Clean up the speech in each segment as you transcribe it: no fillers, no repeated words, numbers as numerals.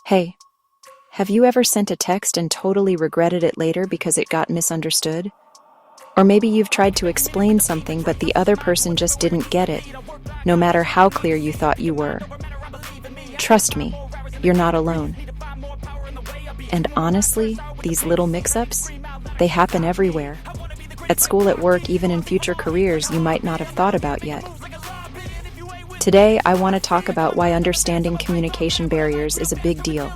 Hey, have you ever sent a text and totally regretted it later because it got misunderstood? Or maybe you've tried to explain something but the other person just didn't get it, no matter how clear you thought you were. Trust me, you're not alone. And honestly, these little mix-ups, they happen everywhere. At school, at work, even in future careers you might not have thought about yet. Today, I want to talk about why understanding communication barriers is a big deal.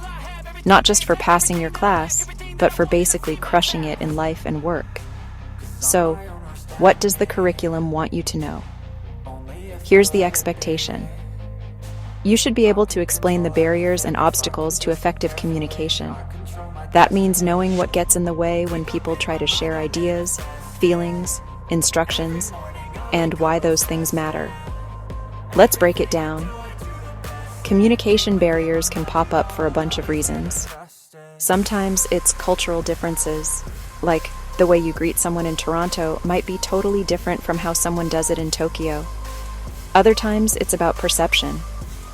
Not just for passing your class, but for basically crushing it in life and work. So, what does the curriculum want you to know? Here's the expectation. You should be able to explain the barriers and obstacles to effective communication. That means knowing what gets in the way when people try to share ideas, feelings, instructions, and why those things matter. Let's break it down. Communication barriers can pop up for a bunch of reasons. Sometimes it's cultural differences, like the way you greet someone in Toronto might be totally different from how someone does it in Tokyo. Other times it's about perception.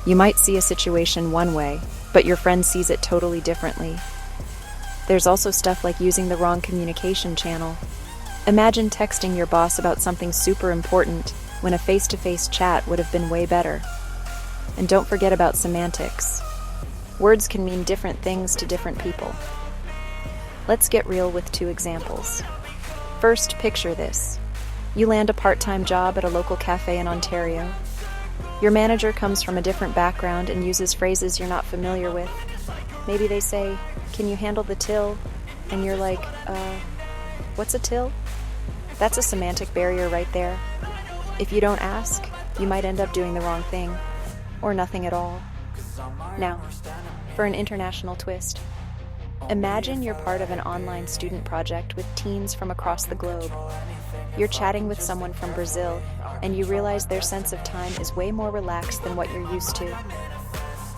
You might see a situation one way, but your friend sees it totally differently. There's also stuff like using the wrong communication channel. Imagine texting your boss about something super important when a face-to-face chat would have been way better. And don't forget about semantics. Words can mean different things to different people. Let's get real with two examples. First, picture this. You land a part-time job at a local cafe in Ontario. Your manager comes from a different background and uses phrases you're not familiar with. Maybe they say, "Can you handle the till?" And you're like, what's a till? That's a semantic barrier right there. If you don't ask, you might end up doing the wrong thing, or nothing at all. Now, for an international twist. Imagine you're part of an online student project with teens from across the globe. You're chatting with someone from Brazil, and you realize their sense of time is way more relaxed than what you're used to.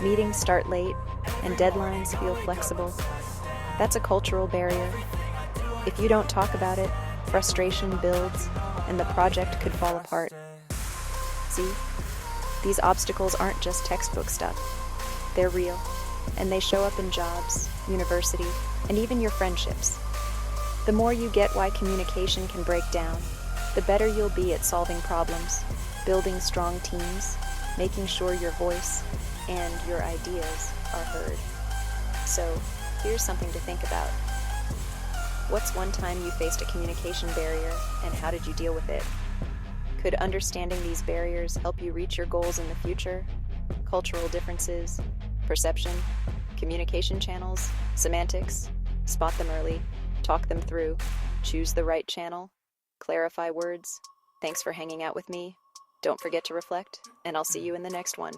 Meetings start late, and deadlines feel flexible. That's a cultural barrier. If you don't talk about it, frustration builds, and the project could fall apart. See? These obstacles aren't just textbook stuff. They're real, and they show up in jobs, university, and even your friendships. The more you get why communication can break down, the better you'll be at solving problems, building strong teams, making sure your voice and your ideas are heard. So, here's something to think about. What's one time you faced a communication barrier, and how did you deal with it? Could understanding these barriers help you reach your goals in the future? Cultural differences, perception, communication channels, semantics, spot them early, talk them through, choose the right channel, clarify words. Thanks for hanging out with me. Don't forget to reflect, and I'll see you in the next one.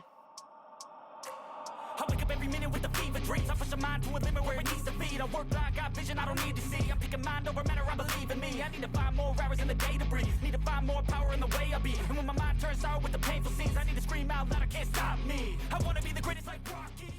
I wake up every minute with the fever dreams. I push a mind to a limit where it needs to be. I work blind, got vision I don't need to see. I'm picking mind over matter, I believe in me. I need to find more hours in the day to breathe. Need to find more power in the way I be. And when my mind turns sour with the painful scenes, I need to scream out loud, I can't stop me. I wanna be the greatest like Rocky.